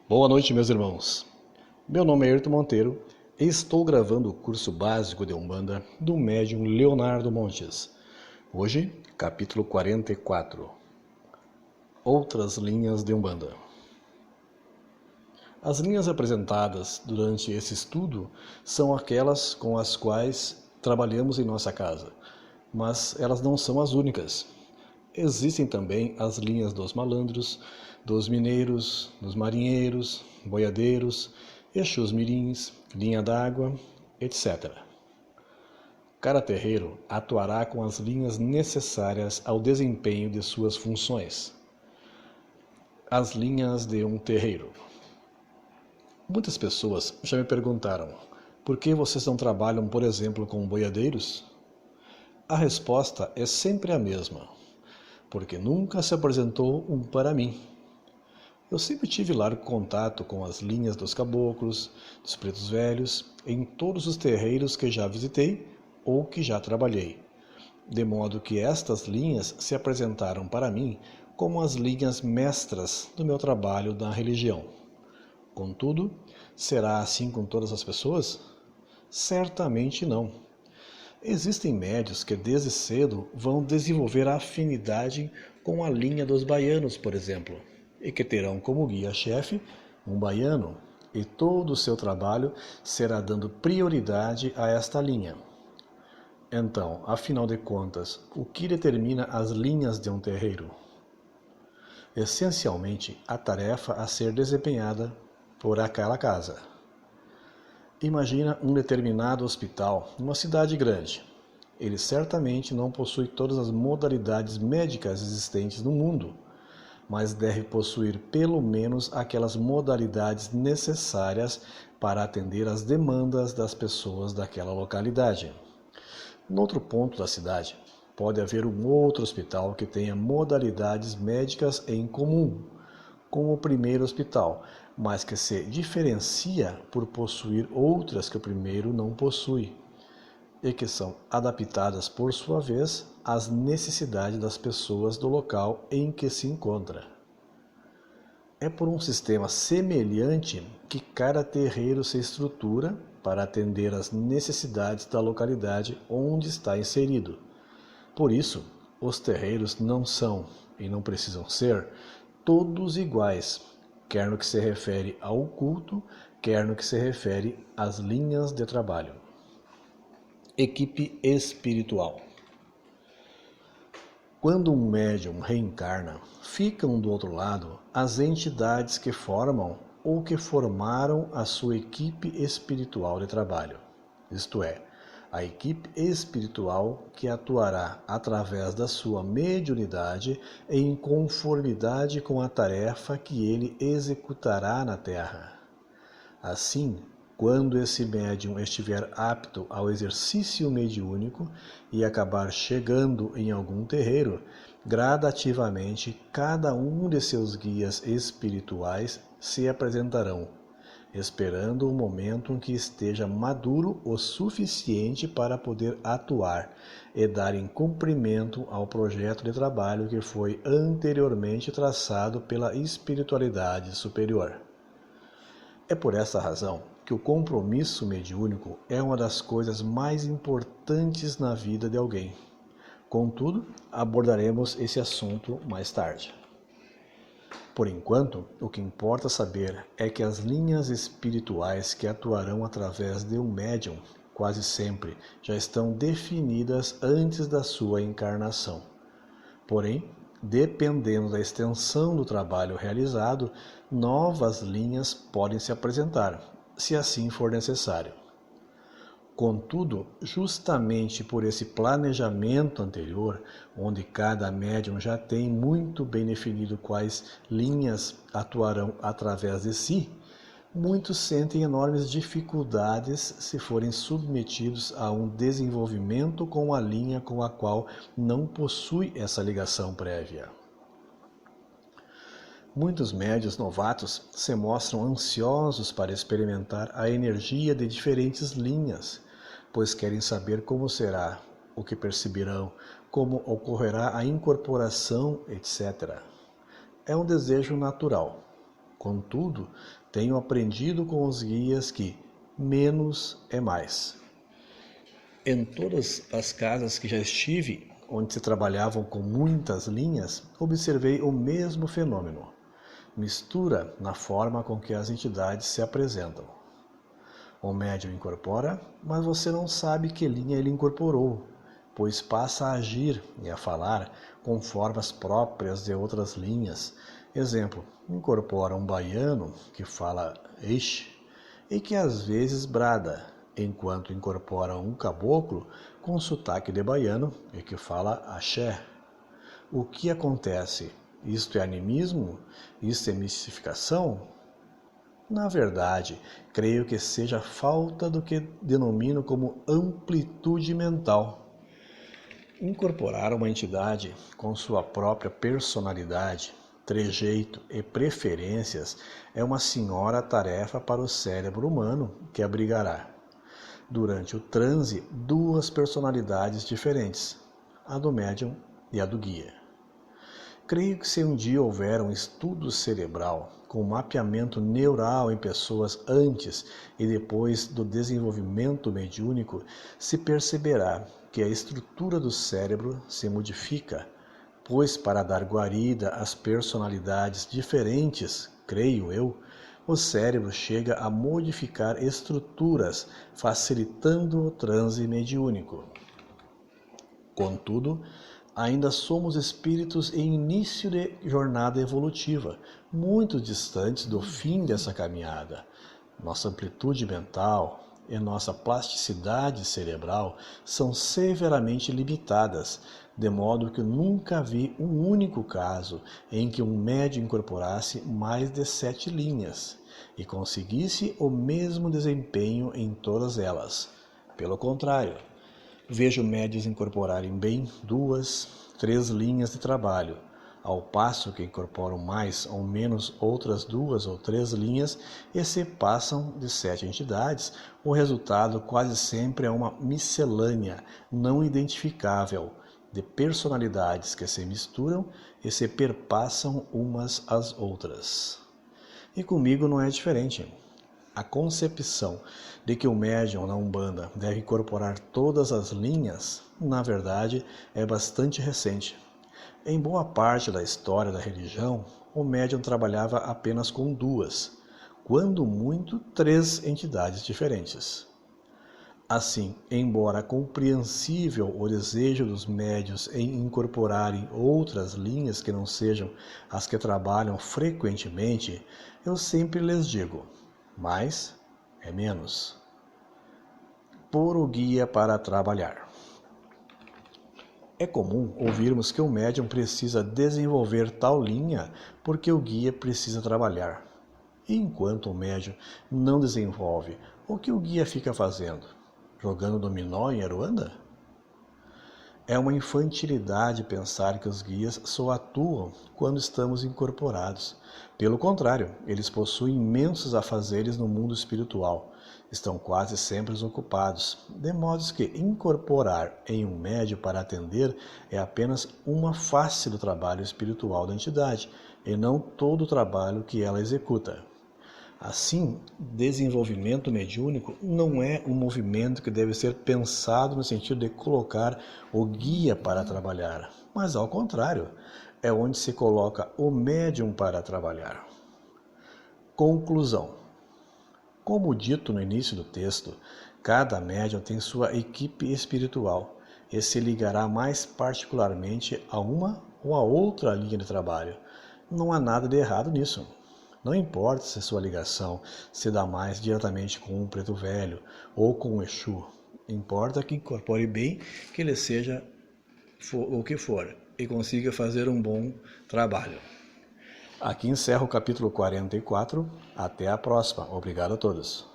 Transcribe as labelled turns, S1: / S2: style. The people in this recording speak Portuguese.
S1: Boa noite, meus irmãos. Meu nome é Ayrton Monteiro e estou gravando o curso básico de Umbanda do médium Leonardo Montes. Hoje, capítulo 44. Outras linhas de Umbanda. As linhas apresentadas durante esse estudo são aquelas com as quais trabalhamos em nossa casa, mas elas não são as únicas. Existem também as linhas dos malandros, dos mineiros, dos marinheiros, boiadeiros, Exus mirins, linha d'água, etc. Cada terreiro atuará com as linhas necessárias ao desempenho de suas funções. As linhas de um terreiro. Muitas pessoas já me perguntaram: por que vocês não trabalham, por exemplo, com boiadeiros? A resposta é sempre a mesma: porque nunca se apresentou um para mim. Eu sempre tive largo contato com as linhas dos caboclos, dos pretos velhos, em todos os terreiros que já visitei ou que já trabalhei, de modo que estas linhas se apresentaram para mim como as linhas mestras do meu trabalho na religião. Contudo, será assim com todas as pessoas? Certamente não. Existem médios que desde cedo vão desenvolver a afinidade com a linha dos baianos, por exemplo, e que terão como guia-chefe um baiano, e todo o seu trabalho será dando prioridade a esta linha. Então, afinal de contas, o que determina as linhas de um terreiro? Essencialmente, a tarefa a ser desempenhada por aquela casa. Imagina um determinado hospital numa cidade grande. Ele certamente não possui todas as modalidades médicas existentes no mundo, mas deve possuir pelo menos aquelas modalidades necessárias para atender às demandas das pessoas daquela localidade. No outro ponto da cidade, pode haver um outro hospital que tenha modalidades médicas em comum com o primeiro hospital, mas que se diferencia por possuir outras que o primeiro não possui, e que são adaptadas, por sua vez, às necessidades das pessoas do local em que se encontra. É por um sistema semelhante que cada terreiro se estrutura para atender às necessidades da localidade onde está inserido. Por isso, os terreiros não são, e não precisam ser, todos iguais, quer no que se refere ao culto, quer no que se refere às linhas de trabalho. Equipe espiritual. Quando um médium reencarna, ficam do outro lado as entidades que formam ou que formaram a sua equipe espiritual de trabalho, isto é, a equipe espiritual que atuará através da sua mediunidade em conformidade com a tarefa que ele executará na Terra. Assim, quando esse médium estiver apto ao exercício mediúnico e acabar chegando em algum terreiro, gradativamente cada um de seus guias espirituais se apresentarão, esperando o momento em que esteja maduro o suficiente para poder atuar e darem cumprimento ao projeto de trabalho que foi anteriormente traçado pela espiritualidade superior. É por essa razão que o compromisso mediúnico é uma das coisas mais importantes na vida de alguém. Contudo, abordaremos esse assunto mais tarde. Por enquanto, o que importa saber é que as linhas espirituais que atuarão através de um médium, quase sempre, já estão definidas antes da sua encarnação. Porém, dependendo da extensão do trabalho realizado, novas linhas podem se apresentar, se assim for necessário. Contudo, justamente por esse planejamento anterior, onde cada médium já tem muito bem definido quais linhas atuarão através de si, muitos sentem enormes dificuldades se forem submetidos a um desenvolvimento com a linha com a qual não possui essa ligação prévia. Muitos médiuns novatos se mostram ansiosos para experimentar a energia de diferentes linhas, pois querem saber como será, o que perceberão, como ocorrerá a incorporação, etc. É um desejo natural. Contudo, tenho aprendido com os guias que menos é mais. Em todas as casas que já estive, onde se trabalhavam com muitas linhas, observei o mesmo fenômeno. Mistura na forma com que as entidades se apresentam. O médium incorpora, mas você não sabe que linha ele incorporou, pois passa a agir e a falar com formas próprias de outras linhas. Exemplo, incorpora um baiano que fala ixi e que às vezes brada, enquanto incorpora um caboclo com sotaque de baiano e que fala axé. O que acontece? Isto é animismo? Isto é mistificação? Na verdade, creio que seja falta do que denomino como amplitude mental. Incorporar uma entidade com sua própria personalidade, trejeito e preferências é uma senhora tarefa para o cérebro humano que abrigará, durante o transe, duas personalidades diferentes, a do médium e a do guia. Creio que se um dia houver um estudo cerebral com mapeamento neural em pessoas antes e depois do desenvolvimento mediúnico, se perceberá que a estrutura do cérebro se modifica, pois para dar guarida às personalidades diferentes, creio eu, o cérebro chega a modificar estruturas, facilitando o transe mediúnico. Contudo, ainda somos espíritos em início de jornada evolutiva, muito distantes do fim dessa caminhada. Nossa amplitude mental e nossa plasticidade cerebral são severamente limitadas, de modo que nunca vi um único caso em que um médium incorporasse mais de 7 linhas e conseguisse o mesmo desempenho em todas elas. Pelo contrário, vejo médiuns incorporarem bem 2, 3 linhas de trabalho, ao passo que incorporam mais ou menos outras 2 ou 3 linhas e se passam de 7 entidades, o resultado quase sempre é uma miscelânea não identificável de personalidades que se misturam e se perpassam umas às outras. E comigo não é diferente. A concepção de que o médium na Umbanda deve incorporar todas as linhas, na verdade, é bastante recente. Em boa parte da história da religião, o médium trabalhava apenas com 2, quando muito 3 entidades diferentes. Assim, embora compreensível o desejo dos médiuns em incorporarem outras linhas que não sejam as que trabalham frequentemente, eu sempre lhes digo: mais é menos. Pôr o guia para trabalhar. É comum ouvirmos que o médium precisa desenvolver tal linha porque o guia precisa trabalhar. E enquanto o médium não desenvolve, o que o guia fica fazendo? Jogando dominó em Aruanda? É uma infantilidade pensar que os guias só atuam quando estamos incorporados. Pelo contrário, eles possuem imensos afazeres no mundo espiritual. Estão quase sempre ocupados, de modo que incorporar em um médium para atender é apenas uma face do trabalho espiritual da entidade, e não todo o trabalho que ela executa. Assim, desenvolvimento mediúnico não é um movimento que deve ser pensado no sentido de colocar o guia para trabalhar, mas ao contrário, é onde se coloca o médium para trabalhar. Conclusão. Como dito no início do texto, cada médium tem sua equipe espiritual e se ligará mais particularmente a uma ou a outra linha de trabalho. Não há nada de errado nisso. Não importa se sua ligação se dá mais diretamente com um preto velho ou com um Exu. Importa que incorpore bem, que ele seja o que for e consiga fazer um bom trabalho. Aqui encerro o capítulo 44. Até a próxima. Obrigado a todos.